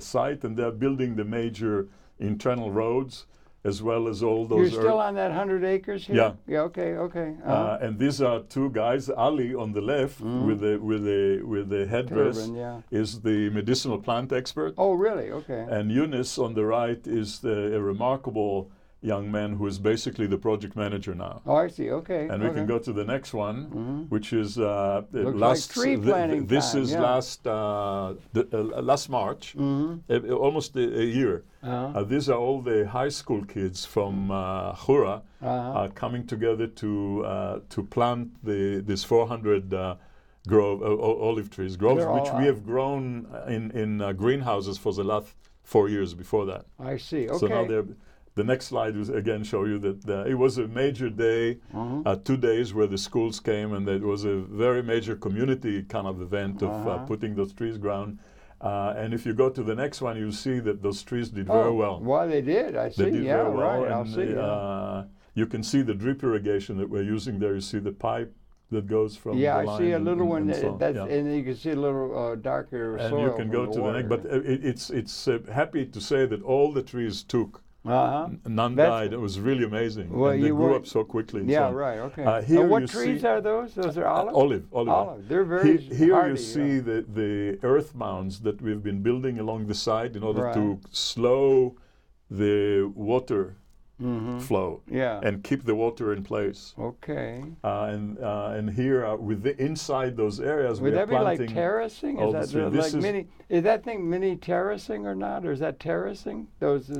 site, and they're building the major internal roads, as well as all those. You're still on that 100 acres here? Yeah. Yeah. Okay. And these are two guys. Ali on the left with the headdress is the medicinal plant expert. Oh, really? Okay. And Yunus on the right is a remarkable young man who is basically the project manager now. Oh, I see. Okay. And we can go to the next one, which is last like tree planting this is last March, almost a year. These are all the high school kids from Hura coming together to plant this 400 olive trees, groves which we have grown in greenhouses for the last 4 years before that. I see. Okay. So now the next slide will again show you that it was a major day, 2 days where the schools came, and it was a very major community kind of event of putting those trees ground. And if you go to the next one, you see that those trees did very well. Well, they did. I see. They did very well. Right. And I'll see. You can see the drip irrigation that we're using there. You see the pipe that goes from the line. I see a little one, and you can see a little darker soil. And you can go to the next, but it's happy to say that all the trees took. None died. It was really amazing. Well, and they grew up so quickly. Yeah, right. Okay. Here what trees are those? Those are olive? Olive. They're very Here hardy, you see the earth mounds that we've been building along the side in order to slow the water flow and keep the water in place. Okay. And here inside those areas would we are that be planting like terracing? Is that thing mini terracing or not, or is that terracing? Those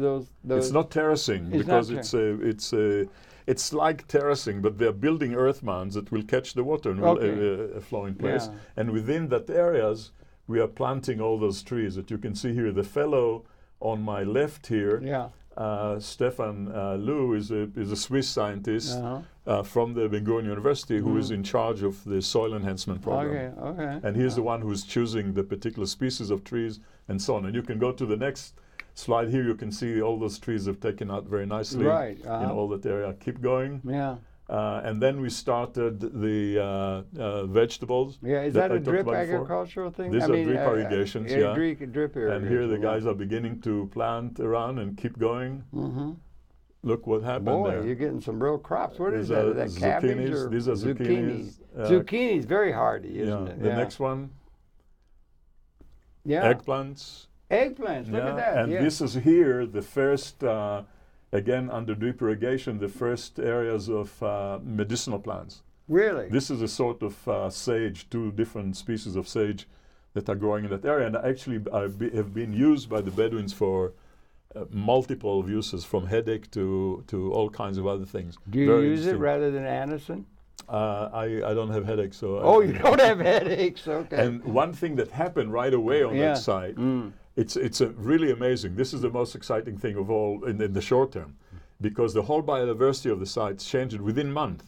It's not terracing because it's like terracing, but they're building earth mounds that will catch the water and will flow in place. And within that areas we are planting all those trees that you can see here. The fellow on my left here, Stefan Liu is a Swiss scientist from the Ben Gurion University who is in charge of the soil enhancement program. Okay. And he's the one who's choosing the particular species of trees and so on. And you can go to the next slide here. You can see all those trees have taken out very nicely in all that area. Keep going. Yeah. And then we started the vegetables. Yeah, is that a drip agricultural thing? These are drip irrigations, drip irrigation. And here the guys are beginning to plant around and keep going. Look what happened there. You're getting some real crops. What is that? Is that cabbage or these are zucchinis. Zucchini's very hardy, isn't it? The next one. Yeah. Eggplants. Eggplants, look at that. And this is here the first... again, under drip irrigation, the first areas of medicinal plants. Really? This is a sort of sage, 2 different species of sage that are growing in that area, and actually have been used by the Bedouins for multiple uses, from headache to all kinds of other things. Do you use it rather than Anacin? I don't have headaches, so... Oh, you don't have headaches, okay. And one thing that happened right away on that site, it's really amazing. This is the most exciting thing of all in the short term, because the whole biodiversity of the site changed within a month.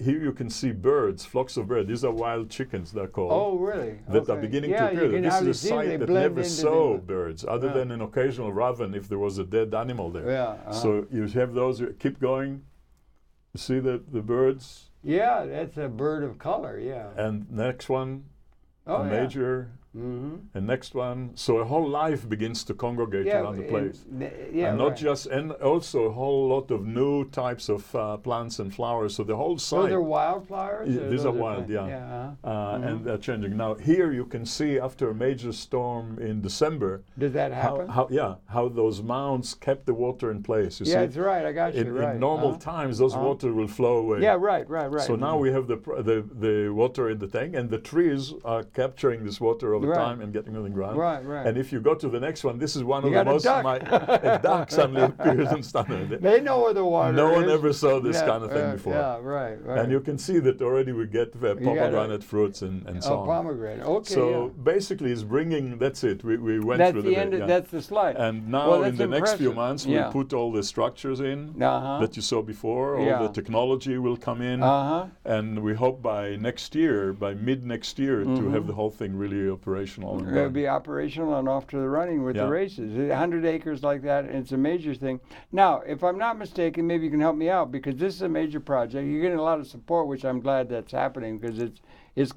Here you can see birds, flocks of birds. These are wild chickens, they're called. Oh, really? That are beginning to appear. This is a site that never saw birds, other than an occasional raven if there was a dead animal there. So you have those, keep going. You see the birds? Yeah, that's a bird of color, yeah. And next one, major. And next one, so a whole life begins to congregate around the place, and not just, and also a whole lot of new types of plants and flowers. So the whole site. Those are wildflowers. These are wild, and they're changing now. Here you can see after a major storm in December. Did that happen? How those mounds kept the water in place. You see? That's right. I got you. In normal times, those water will flow away. Yeah, right. So now we have the water in the tank, and the trees are capturing this water over time and getting on the ground. Right. And if you go to the next one, this is one of the most a duck suddenly appears and stuff. They know where the water is. No one ever saw this kind of thing before. Yeah, right. And you can see that already we get pomegranate fruits and so on. Pomegranate. Okay. So basically, it's bringing. That's it. We went through the end. That's the slide. And now in the next few months, we put all the structures in that you saw before. All the technology will come in, and we hope by next year, by mid next year, to have the whole thing really operational. It'll be operational and off to the running with the races. 100 acres like that, and it's a major thing. Now, if I'm not mistaken, maybe you can help me out, because this is a major project. You're getting a lot of support, which I'm glad that's happening, because it's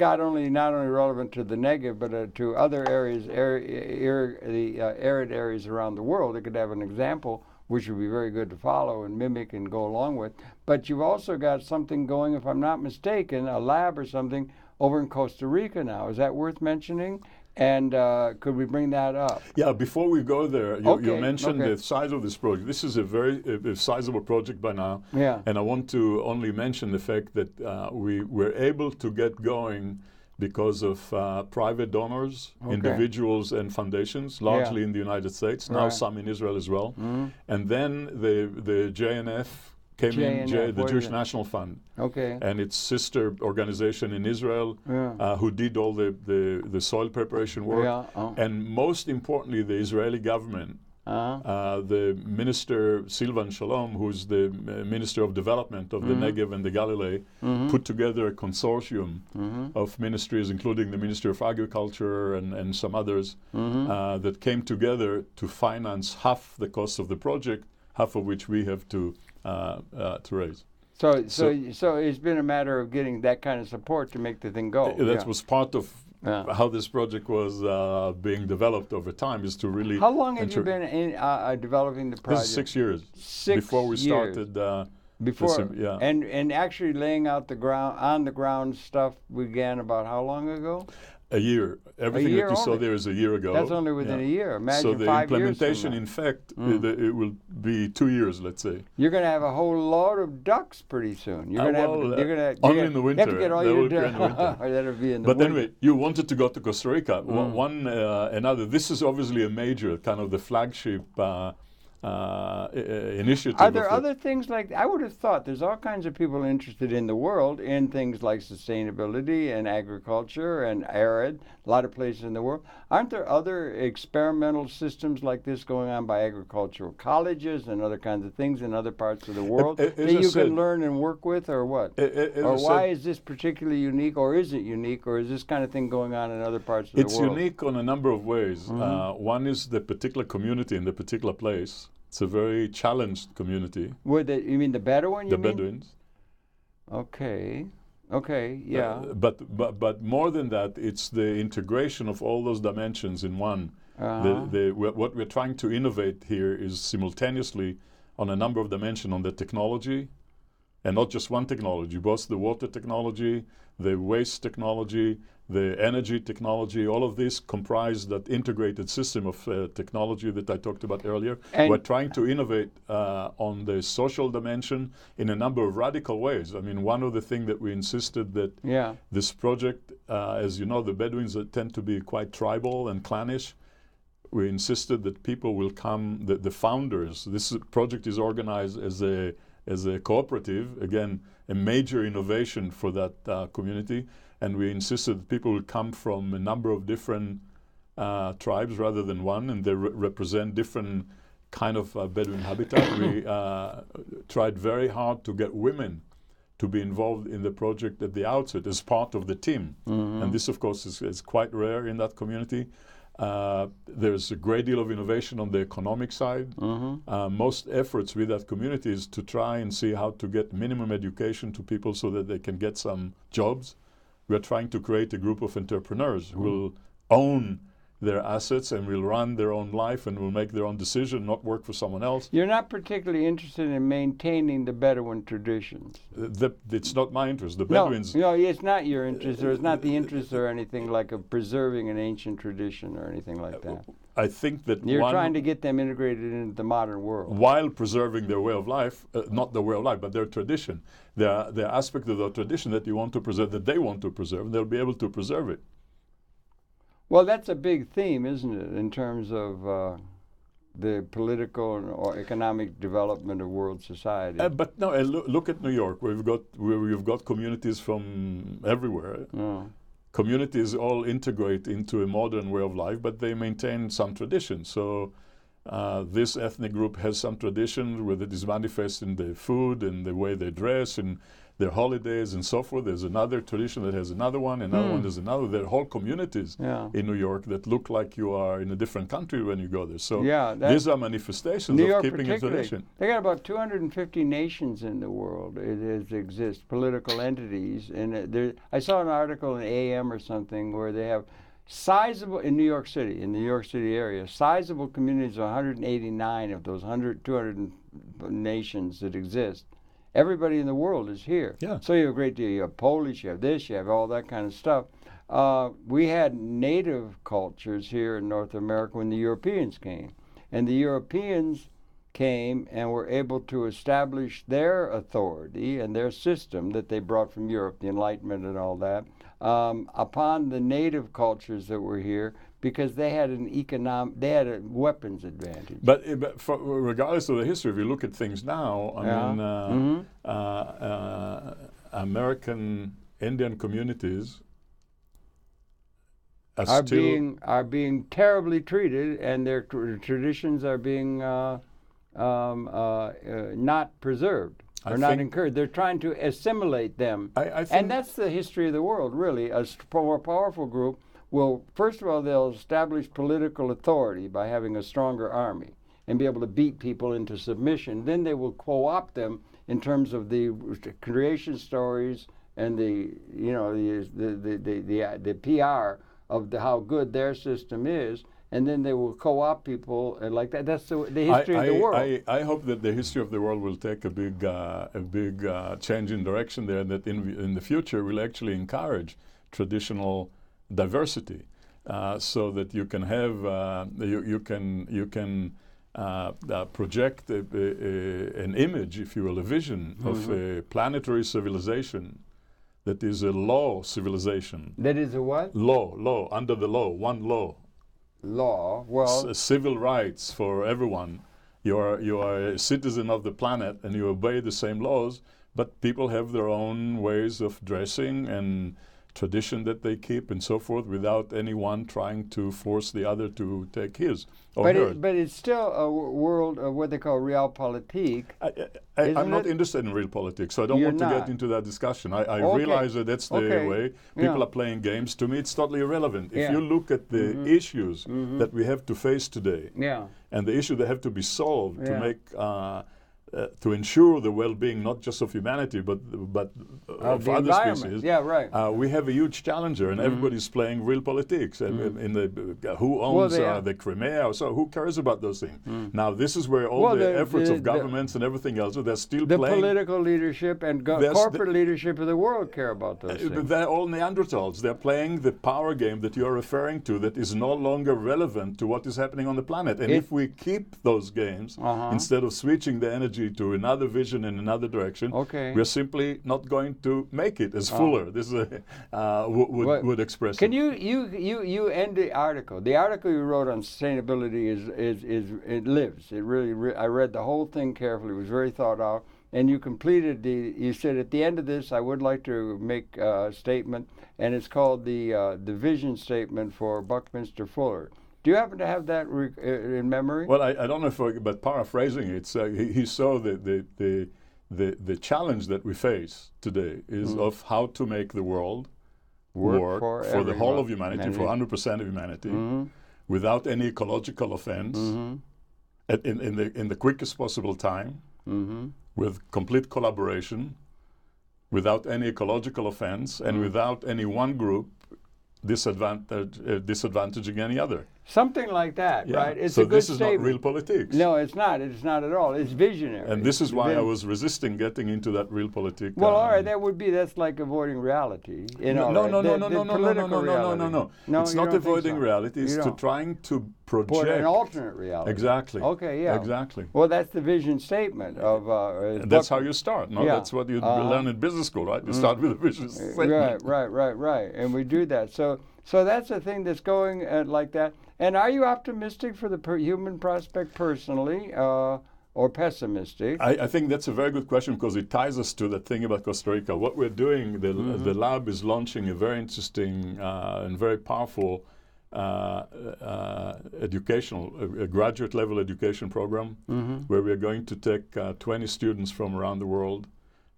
not only relevant to the Negev, but to other areas, the arid areas around the world. It could have an example, which would be very good to follow and mimic and go along with. But you've also got something going, if I'm not mistaken, a lab or something over in Costa Rica now. Is that worth mentioning? And could we bring that up? Yeah, before we go there, you mentioned the size of this project. This is a very sizable project by now. Yeah. And I want to only mention the fact that we were able to get going because of private donors, individuals and foundations, largely in the United States, now some in Israel as well. And then the JNF came in, the Jewish National Fund, and its sister organization in Israel, who did all the soil preparation work, and most importantly, the Israeli government, the minister Silvan Shalom, who's the minister of development of the Negev and the Galilee, put together a consortium of ministries, including the Ministry of Agriculture and some others, that came together to finance half the cost of the project, half of which we have to raise. So it's been a matter of getting that kind of support to make the thing go. That was part of how this project was being developed over time, is to really. How long have you been in developing the project? This is 6 years. Before we started. And actually laying out the ground stuff began about how long ago? A year. Everything that you saw there is a year ago. That's only within a year. Imagine so the 5 years implementation, in fact, it will be 2 years, let's say. You're going to have a whole load of ducks pretty soon. You're going to have. Only in the winter. You have to get all your ducks. That'll be in the winter. But anyway, you wanted to go to Costa Rica. Another. This is obviously a major kind of the flagship initiative. Are there other things like I would have thought there's all kinds of people interested in the world in things like sustainability and agriculture and arid, a lot of places in the world. Aren't there other experimental systems like this going on by agricultural colleges and other kinds of things in other parts of the world that you can learn and work with, or what? Or why is this particularly unique, or is it unique, or is this kind of thing going on in other parts of the world? It's unique on a number of ways. One is the particular community in the particular place. It's a very challenged community. You mean the Bedouin? The Bedouins. Okay, yeah. But more than that, it's the integration of all those dimensions in one. What we're trying to innovate here is simultaneously on a number of dimensions on the technology, and not just one technology, both the water technology, the waste technology, the energy technology, all of this comprise that integrated system of technology that I talked about earlier. And we're trying to innovate on the social dimension in a number of radical ways. I mean, one of the things that we insisted that this project, as you know, the Bedouins tend to be quite tribal and clannish. We insisted that people will come, the founders, this project is organized as a cooperative, again, a major innovation for that community. And we insisted that people would come from a number of different tribes rather than one, and they represent different kind of Bedouin habitat. We tried very hard to get women to be involved in the project at the outset as part of the team. And this, of course, is quite rare in that community. There's a great deal of innovation on the economic side. Most efforts with that community is to try and see how to get minimum education to people so that they can get some jobs. We're trying to create a group of entrepreneurs who will own their assets and will run their own life and will make their own decision, not work for someone else. You're not particularly interested in maintaining the Bedouin traditions. It's not my interest. The Bedouins... No, it's not your interest, or it's not the interest or anything like of preserving an ancient tradition or anything like that. I think that you're trying to get them integrated into the modern world. While preserving their way of life, not their way of life, but their tradition. There are aspects of their tradition that you want to preserve, that they want to preserve, and they'll be able to preserve it. Well, that's a big theme, isn't it, in terms of the political or economic development of world society? But no, look at New York, where we've got communities from everywhere. Communities all integrate into a modern way of life, but they maintain some tradition. So this ethnic group has some tradition where it is manifest in their food and the way they dress and their holidays and so forth. There's another tradition that has another one, another one has another. There are whole communities in New York that look like you are in a different country when you go there. So these are manifestations of keeping a tradition. They got about 250 nations in the world. It exists, political entities. And I saw an article in AM or something where they have sizable, in the New York City area, sizable communities of 189 of those 200 nations that exist. Everybody in the world is here. So you have a great deal. You have Polish, you have this, you have all that kind of stuff. We had native cultures here in North America when the Europeans came. And the Europeans came and were able to establish their authority and their system that they brought from Europe, the Enlightenment and all that, upon the native cultures that were here, because they had a weapons advantage. But regardless of the history, if you look at things now, I mean, American Indian communities are being terribly treated, and their traditions are being not preserved. Or not encouraged. They're trying to assimilate them. And that's the history of the world, really. A more powerful group will, first of all, they'll establish political authority by having a stronger army and be able to beat people into submission. Then they will co-opt them in terms of the creation stories and the PR of how good their system is. And then they will co-opt people like that. That's the history of the world. I hope that the history of the world will take a big change in direction there, and that in the future will actually encourage traditional diversity, so that you can have you can project an image, if you will, a vision of a planetary civilization that is a law civilization. That is a what? Law, under the law, one law. Law, well, civil rights for everyone. You are a citizen of the planet and you obey the same laws, but people have their own ways of dressing and tradition that they keep and so forth, without anyone trying to force the other to take his or hers. But it's still a world of what they call realpolitik. I'm not interested in real politics, so I don't want to get into that discussion. I realize that that's the way people are playing games. To me, it's totally irrelevant. If you look at the issues that we have to face today, and the issues that have to be solved to make to ensure the well-being not just of humanity but of other species. We have a huge challenger, and everybody's playing real politics. And in the who owns the Crimea, or so, who cares about those things? Now this is where all the efforts of governments and everything else, they're still the playing. Political leadership and corporate leadership of the world care about those things. They're all Neanderthals. They're playing the power game that you're referring to, that is no longer relevant to what is happening on the planet. And if we keep those games instead of switching the energy to another vision in another direction, we're simply not going to make it, as Fuller would express it. Can you end the article? The article you wrote on sustainability it lives. It really I read the whole thing carefully. It was very thought out. And you completed you said at the end of this, I would like to make a statement, and it's called the vision statement for Buckminster Fuller. Do you happen to have that in memory? Well, I don't know but paraphrasing it, he saw the challenge that we face today is of how to make the world work for the whole of humanity, for 100% of humanity, without any ecological offense, in the quickest possible time, with complete collaboration, without any ecological offense, and without any one group disadvantaging any other. Something like that, right? It's so a good this is statement. Not real politics. No, it's not. It's not at all. It's visionary. And this is why I was resisting getting into that real politics. Well, all right, that's like avoiding reality. No. It's not avoiding reality. It's to trying to project an alternate reality. Exactly. Okay, yeah. Exactly. Well, that's the vision statement of. That's how you start. No, that's what you learn in business school, right? You start with a vision statement. Right. And we do that. So that's a thing that's going like that. And are you optimistic for the human prospect personally, or pessimistic? I think that's a very good question because it ties us to that thing about Costa Rica. What we're doing, the lab is launching a very interesting and very powerful a graduate level education program where we're going to take 20 students from around the world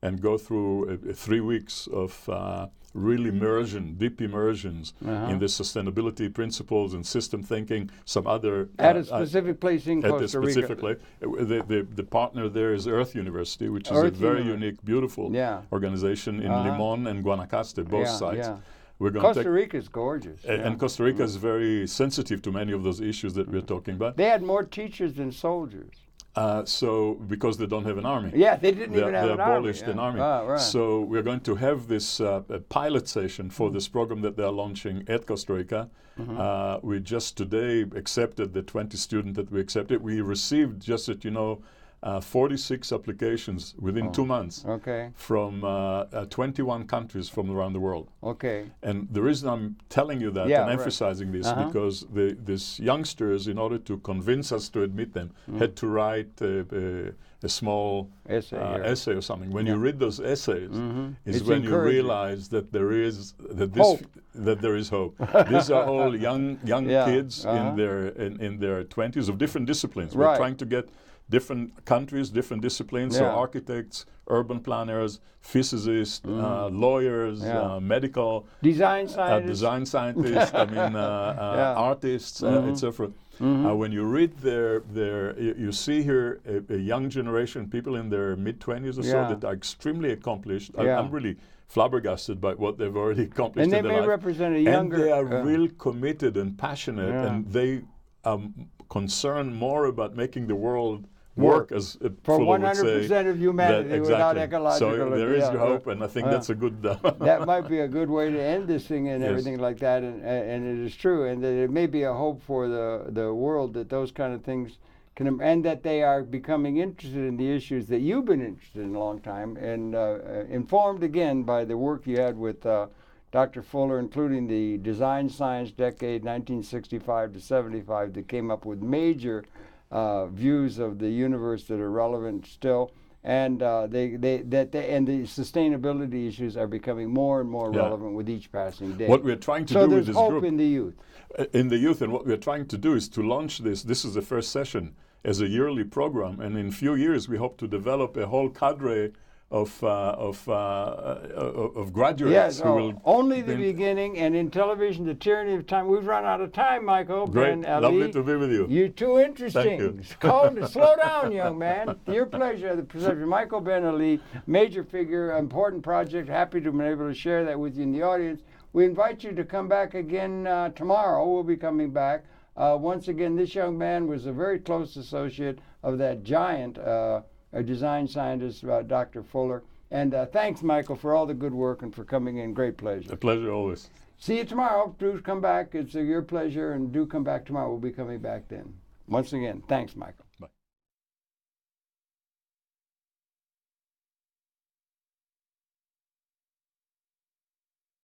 and go through 3 weeks of real immersion, deep immersions in the sustainability principles and system thinking, some other... At a specific place in Costa Rica. Specifically. The partner there is Earth University, which is a very unique, beautiful organization in Limon and Guanacaste, both sites. Yeah. Costa Rica is gorgeous. And Costa Rica is very sensitive to many of those issues that we're talking about. They had more teachers than soldiers. So because they don't have an army. Yeah, they didn't even have an army. They abolished an army. Right. So we're going to have this pilot session for this program that they're launching at Costa Rica. We just today accepted the 20 students that we accepted. We received, just that you know, 46 applications within 2 months from 21 countries from around the world. And the reason I'm telling you that and emphasizing this because these youngsters, in order to convince us to admit them, had to write a small essay or something. When you read those essays, is when you realize that there is hope. These are all young kids in their 20s of different disciplines. We're trying to get different countries, different disciplines, so architects, urban planners, physicists, lawyers, medical... Design scientists. Artists, etc. When you read you see here a young generation, people in their mid-20s or so that are extremely accomplished. I'm really flabbergasted by what they've already accomplished in their life. And they may represent a younger... And they are real committed and passionate, and they are concerned more about making the world work as for 100% of humanity without ecological. So there is your hope, and I think that's a good. That might be a good way to end this thing and everything like that, and it is true, and that it may be a hope for the world that those kind of things can, and that they are becoming interested in the issues that you've been interested in a long time, and informed again by the work you had with Dr. Fuller, including the design science decade 1965 to 75, that came up with major views of the universe that are relevant still, and and the sustainability issues are becoming more and more relevant with each passing day. What we're trying to do with this group, so there's hope in the youth. And what we're trying to do is to launch this. This is the first session as a yearly program, and in a few years we hope to develop a whole cadre of graduates who will... Only the beginning, and in television, the tyranny of time. We've run out of time, Michael. Great, Ben Eli. lovely to be with you. You're too interesting. Thank you. Slow down, young man. Your pleasure. The perception. Michael Ben Eli, major figure, important project. Happy to have been able to share that with you in the audience. We invite you to come back again tomorrow. We'll be coming back. Once again, this young man was a very close associate of that giant a design scientist, Dr. Fuller. And thanks, Michael, for all the good work and for coming in. Great pleasure. A pleasure always. See you tomorrow. Do come back. It's your pleasure, and do come back tomorrow. We'll be coming back then. Once again, thanks, Michael.